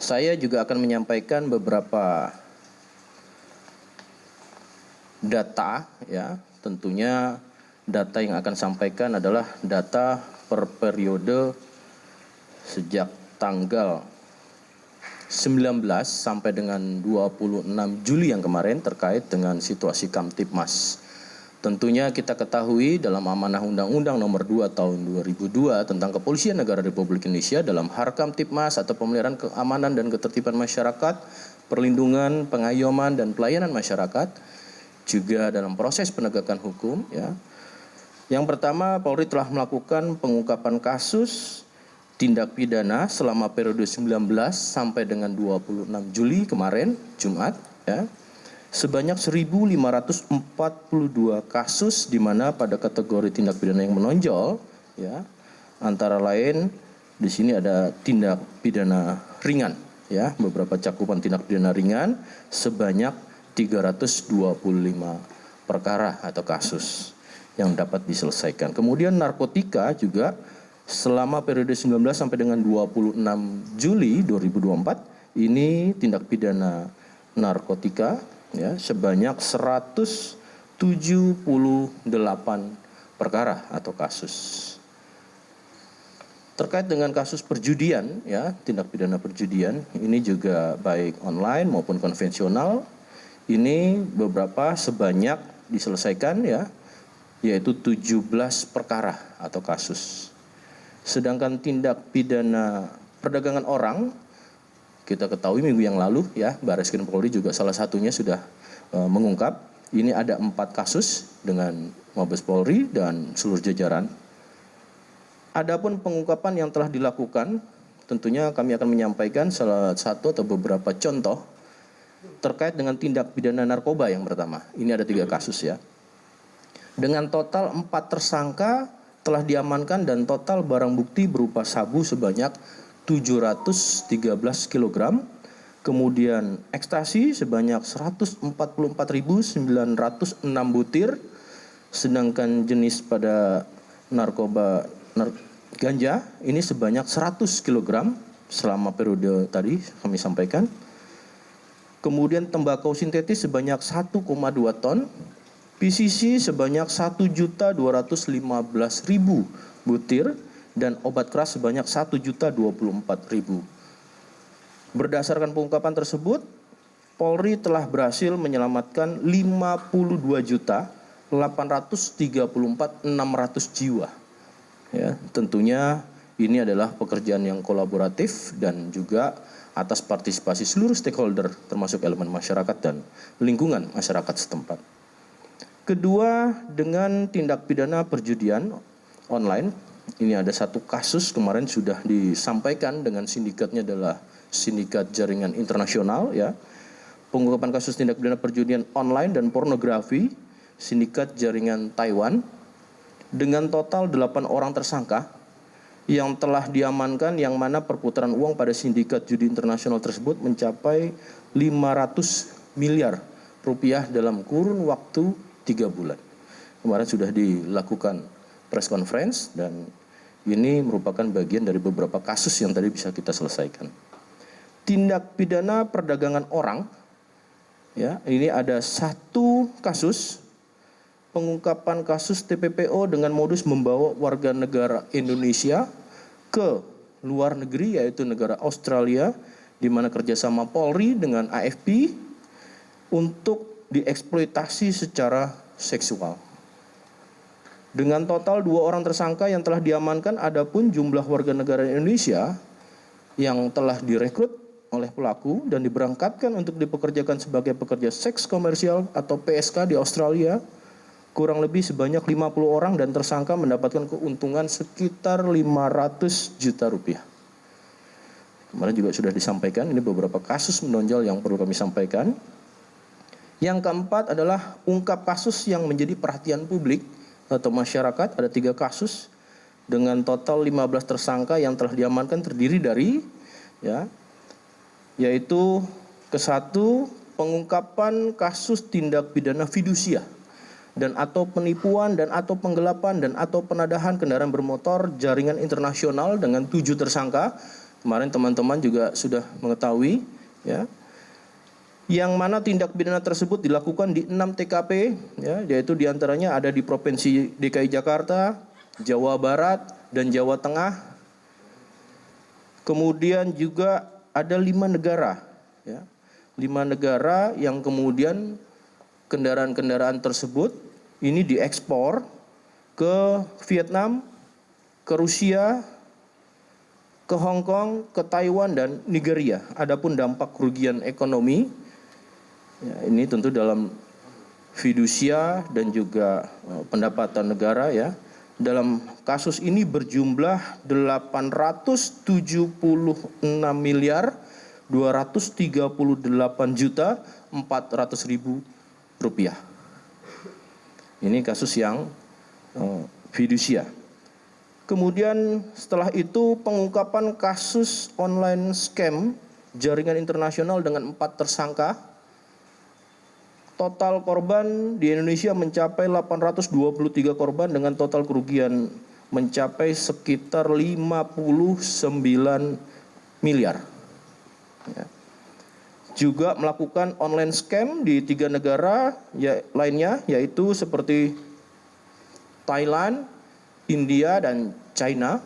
Saya juga akan menyampaikan beberapa data, ya. Tentunya data yang akan sampaikan adalah data per periode sejak tanggal 19 sampai dengan 26 Juli yang kemarin terkait dengan situasi Kamtibmas. Tentunya kita ketahui dalam amanah Undang-Undang Nomor 2 Tahun 2002 tentang Kepolisian Negara Republik Indonesia dalam Harkamtibmas atau pemeliharaan keamanan dan ketertiban masyarakat, perlindungan, pengayoman dan pelayanan masyarakat, juga dalam proses penegakan hukum, ya. Yang pertama, Polri telah melakukan pengungkapan kasus tindak pidana selama periode 19 sampai dengan 26 Juli kemarin, Jumat, ya. Sebanyak 1.542 kasus di mana pada kategori tindak pidana yang menonjol, ya. Antara lain di sini ada tindak pidana ringan, ya, beberapa cakupan tindak pidana ringan sebanyak 325 perkara atau kasus yang dapat diselesaikan. Kemudian narkotika juga selama periode 19 sampai dengan 26 Juli 2024 ini tindak pidana narkotika, ya, sebanyak 178 perkara atau kasus. Terkait dengan kasus perjudian, ya, tindak pidana perjudian ini juga baik online maupun konvensional. Ini beberapa sebanyak diselesaikan, ya, yaitu 17 perkara atau kasus. Sedangkan tindak pidana perdagangan orang, kita ketahui minggu yang lalu, ya, Barreskrim Polri juga salah satunya sudah mengungkap. Ini ada 4 kasus dengan Mabes Polri dan seluruh jajaran. Adapun pengungkapan yang telah dilakukan, tentunya kami akan menyampaikan salah satu atau beberapa contoh terkait dengan tindak pidana narkoba yang pertama. Ini ada 3 kasus, ya. Dengan total 4 tersangka telah diamankan dan total barang bukti berupa sabu sebanyak 713 kg, kemudian ekstasi sebanyak 144.906 butir, sedangkan jenis pada narkoba ganja ini sebanyak 100 kg selama periode tadi kami sampaikan. Kemudian tembakau sintetis sebanyak 1,2 ton, PCC sebanyak 1.215.000 butir, dan obat keras sebanyak 1.024.000. Berdasarkan pengungkapan tersebut, Polri telah berhasil menyelamatkan 52.834.600 jiwa. Ya, tentunya ini adalah pekerjaan yang kolaboratif dan juga atas partisipasi seluruh stakeholder termasuk elemen masyarakat dan lingkungan masyarakat setempat. Kedua, dengan tindak pidana perjudian online, ini ada 1 kasus kemarin sudah disampaikan dengan sindikatnya adalah sindikat jaringan internasional, ya. Pengungkapan kasus tindak pidana perjudian online dan pornografi, sindikat jaringan Taiwan, dengan total 8 orang tersangka yang telah diamankan, yang mana perputaran uang pada sindikat judi internasional tersebut mencapai 500 miliar rupiah dalam kurun waktu 3 bulan. Kemarin sudah dilakukan press conference dan ini merupakan bagian dari beberapa kasus yang tadi bisa kita selesaikan. Tindak pidana perdagangan orang, ya, ini ada 1 kasus pengungkapan kasus TPPO dengan modus membawa warga negara Indonesia ke luar negeri, yaitu negara Australia, di mana kerjasama Polri dengan AFP untuk dieksploitasi secara seksual. Dengan total 2 orang tersangka yang telah diamankan, adapun jumlah warga negara Indonesia yang telah direkrut oleh pelaku dan diberangkatkan untuk dipekerjakan sebagai pekerja seks komersial atau PSK di Australia kurang lebih sebanyak 50 orang dan tersangka mendapatkan keuntungan sekitar 500 juta rupiah. Kemarin juga sudah disampaikan, ini beberapa kasus menonjol yang perlu kami sampaikan. Yang keempat adalah ungkap kasus yang menjadi perhatian publik atau masyarakat, ada 3 kasus dengan total 15 tersangka yang telah diamankan terdiri dari, ya, yaitu ke-1 pengungkapan kasus tindak pidana fidusia dan atau penipuan dan atau penggelapan dan atau penadahan kendaraan bermotor jaringan internasional dengan 7 tersangka Kemarin teman-teman juga sudah mengetahui, ya, yang mana tindak pidana tersebut dilakukan di 6 TKP, ya, yaitu diantaranya ada di Provinsi DKI Jakarta, Jawa Barat, dan Jawa Tengah. Kemudian juga ada 5 negara, ya, 5 negara yang kemudian kendaraan-kendaraan tersebut ini diekspor ke Vietnam, ke Rusia, ke Hong Kong, ke Taiwan, dan Nigeria. Adapun dampak kerugian ekonomi, ya, ini tentu dalam fidusia dan juga pendapatan negara, ya. Dalam kasus ini berjumlah 876 miliar 238 juta 400 ribu rupiah. Ini kasus yang fidusia. Kemudian setelah itu pengungkapan kasus online scam jaringan internasional dengan 4 tersangka. Total korban di Indonesia mencapai 823 korban dengan total kerugian mencapai sekitar 59 miliar. Ya. Juga melakukan online scam di 3 negara lainnya, yaitu seperti Thailand, India, dan China.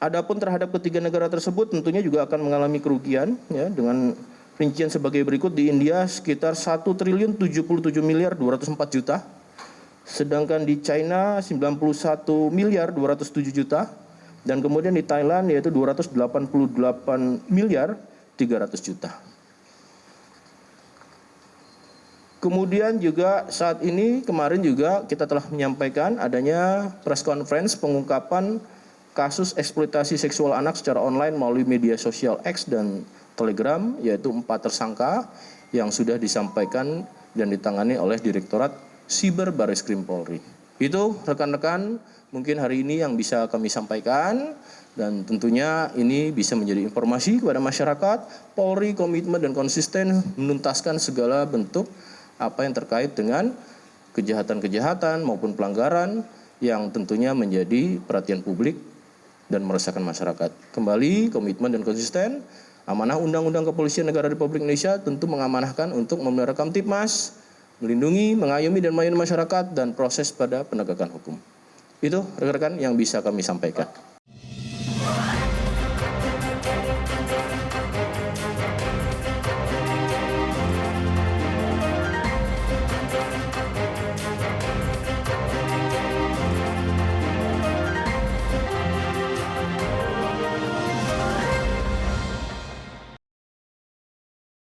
Adapun terhadap ketiga negara tersebut tentunya juga akan mengalami kerugian, ya, dengan rincian sebagai berikut. Di India sekitar 1.077.204 juta, sedangkan di China 91.207 juta, dan kemudian di Thailand yaitu 288.300 juta. Kemudian juga saat ini, kemarin juga kita telah menyampaikan adanya press conference pengungkapan kasus eksploitasi seksual anak secara online melalui media sosial X dan Telegram, yaitu 4 tersangka yang sudah disampaikan dan ditangani oleh Direktorat Siber Barreskrim Polri. Itu rekan-rekan mungkin hari ini yang bisa kami sampaikan, dan tentunya ini bisa menjadi informasi kepada masyarakat. Polri komitmen dan konsisten menuntaskan segala bentuk apa yang terkait dengan kejahatan-kejahatan maupun pelanggaran yang tentunya menjadi perhatian publik dan meresahkan masyarakat. Kembali, komitmen dan konsisten, amanah Undang-Undang Kepolisian Negara Republik Indonesia tentu mengamanahkan untuk memelihara Kamtibmas, melindungi, mengayomi, dan melayani masyarakat, dan proses pada penegakan hukum. Itu rekan-rekan yang bisa kami sampaikan.